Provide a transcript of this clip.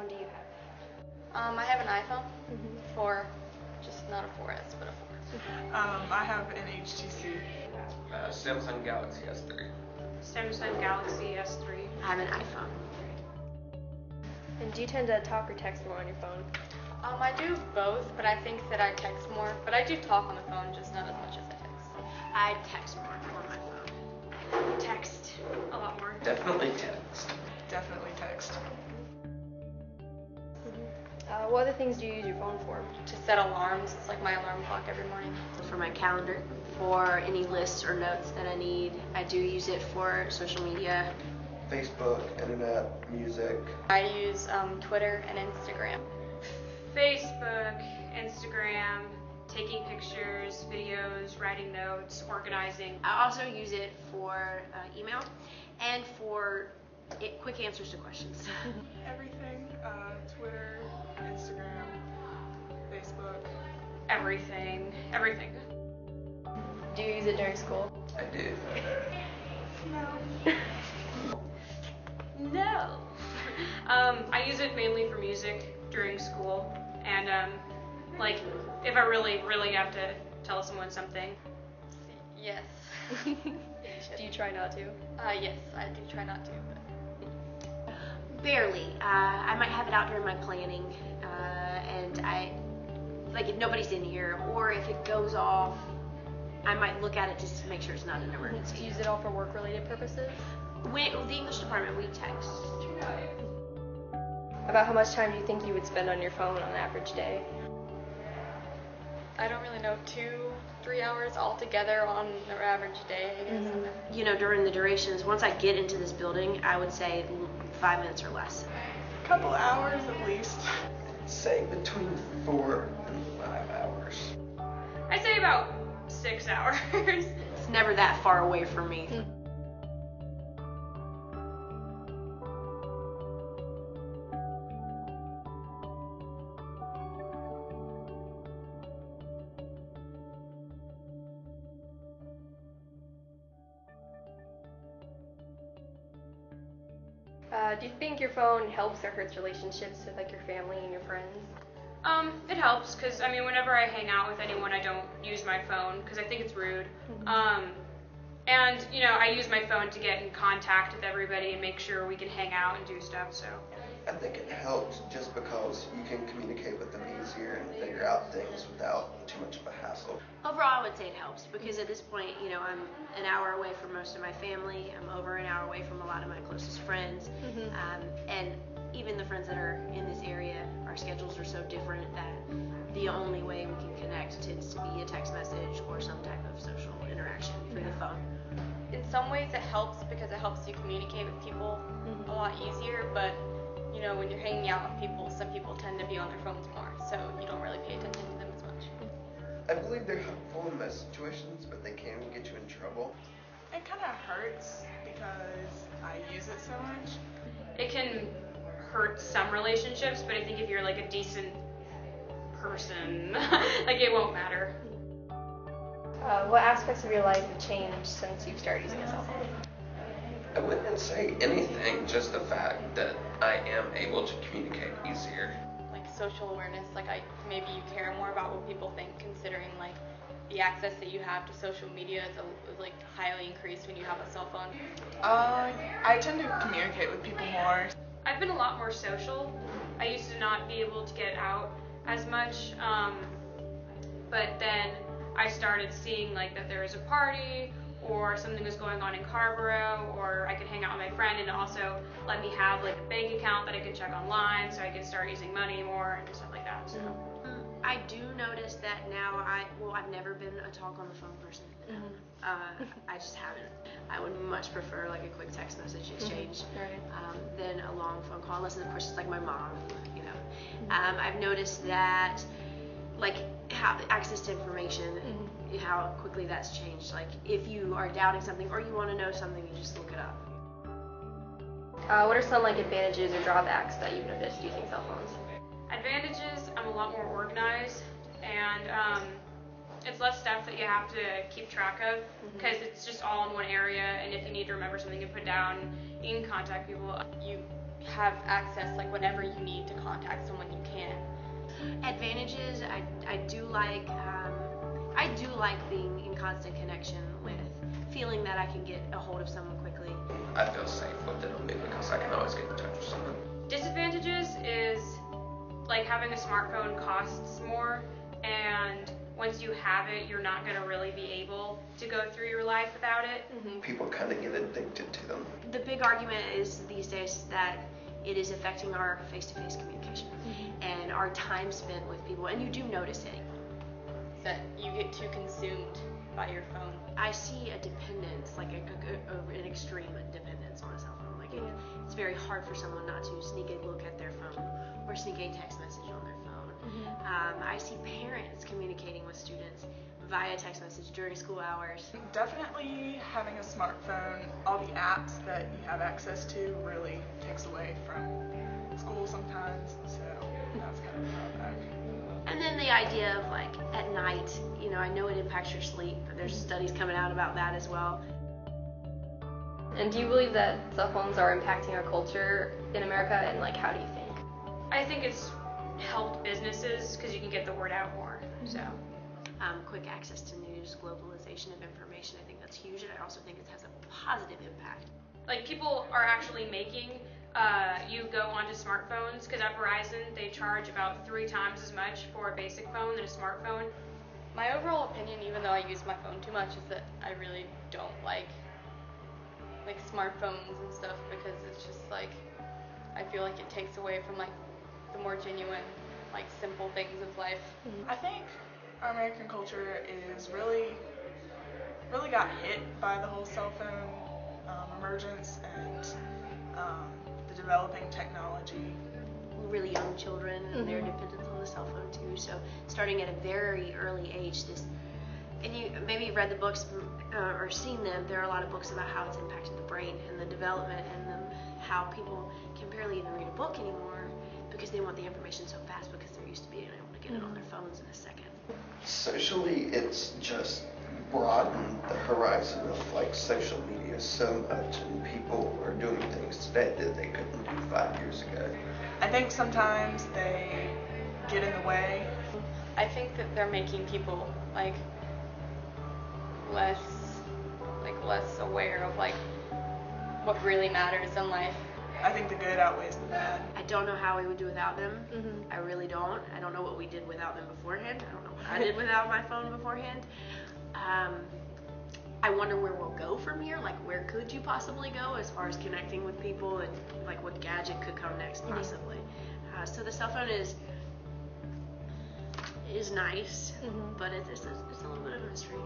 phone do you have? I have an iPhone 4, just not a 4S, but a 4. I have an HTC. Samsung Galaxy S3. Samsung Galaxy S3. I have an iPhone. And do you tend to talk or text more on your phone? I do both, but I think that I text more. But I do talk on the phone, just not as much as I text. I text more on my phone. Text a lot more. Definitely text. Definitely text. What other things do you use your phone for? To set alarms, it's like my alarm clock every morning. For my calendar, for any lists or notes that I need. I do use it for social media. Facebook, internet, music. I use Twitter and Instagram. Facebook, Instagram, taking pictures, videos, writing notes, organizing. I also use it for email and for quick answers to questions. Everything. Twitter, Instagram, Facebook. Everything. Do you use it during school? I do. No. I use it mainly for music during school, and like if I really have to tell someone something. Yes. Do you try not to? Yes, I do try not to. But Barely. I might have it out during my planning, and if nobody's in here, or if it goes off, I might look at it just to make sure it's not an Do emergency. you use it all for work-related purposes? With the English department, we text. About how much time do you think you would spend on your phone on an average day? I don't really know, 2-3 hours altogether on an average day, I guess. During the durations, once I get into this building, I would say 5 minutes or less. A couple hours at least. Say between 4 and 5 hours. I'd say about 6 hours. It's never that far away from me. Do you think your phone helps or hurts relationships with your family and your friends? It helps because whenever I hang out with anyone, I don't use my phone because I think it's rude. And I use my phone to get in contact with everybody and make sure we can hang out and do stuff. So I think it helps just because you can communicate with them easier and figure out things without too much of a hassle. Overall, I would say it helps because at this point, I'm an hour away from most of my family. I'm over an hour away from a lot of my closest friends. And even the friends that are in this area, our schedules are so different that the only way we can connect tends to be a text message or some type of social interaction through the phone. In some ways it helps because it helps you communicate with people a lot easier, but when you're hanging out with people, some people tend to be on their phones more, so you don't really pay attention to them as much. I believe they're helpful in most situations, but they can get you in trouble. It kind of hurts because I use it so much. it can hurt some relationships, but I think if you're like a decent person, like it won't matter. What aspects of your life have changed since you've started using a cell phone? I wouldn't say anything, just the fact that I am able to communicate easier. Like social awareness, maybe you care more about what people think, considering like the access that you have to social media is like highly increased when you have a cell phone. I tend to communicate with people more. I've been a lot more social. I used to not be able to get out as much, but then I started seeing like that there was a party or something was going on in Carborough, or I could hang out with my friend, and also let me have like a bank account that I could check online so I could start using money more and stuff like that. So. I do notice that now. I've never been a talk on the phone person. I just haven't. I would much prefer like a quick text message exchange than a long phone call, unless of course it's like my mom. I've noticed that like how access to information, how quickly that's changed. Like if you are doubting something or you want to know something, you just look it up. What are some like advantages or drawbacks that you've noticed using cell phones? Advantages, I'm a lot more organized, and it's less stuff that you have to keep track of, because it's just all in one area, and if you need to remember something to put down, you can contact people. You have access, like whenever you need to contact someone, you can. Advantages, I do like being in constant connection with, feeling that I can get a hold of someone quickly. I feel safe with it only because I can always get in touch with someone. Disadvantages is like having a smartphone costs more, and once you have it, you're not going to really be able to go through your life without it. People kind of get addicted to them. The big argument is these days that it is affecting our face-to-face communication and our time spent with people, and you do notice it. That you get too consumed by your phone. I see a dependence, like an extreme dependence on a cell phone. Like it's very hard for someone not to sneak a look at their phone or sneak a text message on their phone. I see parents communicating with students via text message during school hours. Definitely having a smartphone, all the apps that you have access to really takes away from school sometimes, so that's kind of a drawback. And then the idea of like at night, you know, I know it impacts your sleep, but there's studies coming out about that as well. And do you believe that cell phones are impacting our culture in America, and like how do you think? I think it's helped businesses because you can get the word out more. So Quick access to news, globalization of information, I think that's huge, and I also think it has a positive impact. like people are actually making you go onto smartphones, because at Verizon they charge about 3 times as much for a basic phone than a smartphone. My overall opinion, even though I use my phone too much, is that I really don't like smartphones and stuff, because it's just like I feel like it takes away from like the more genuine, like simple things of life. I think our American culture is really got hit by the whole cell phone emergence and the developing technology. Really young children and their dependence on the cell phone too. So starting at a very early age, and you maybe read the books or seen them. There are a lot of books about how it's impacted the brain and the development, and how people can barely even read a book anymore because they want the information so fast, because they're used to being able to get it on their phones in a second. Socially, it's just broadened the horizon of like social media so much, and people are doing things today that they couldn't do 5 years ago. I think sometimes they get in the way. I think that they're making people like less aware of like what really matters in life. I think the good outweighs the bad. I don't know how we would do without them. I really don't. I don't know what we did without them beforehand. I don't know what I did without my phone beforehand. I wonder where we'll go from here. Like, where could you possibly go as far as connecting with people, and like what gadget could come next possibly. So the cell phone is nice, but it's a little bit of a mystery.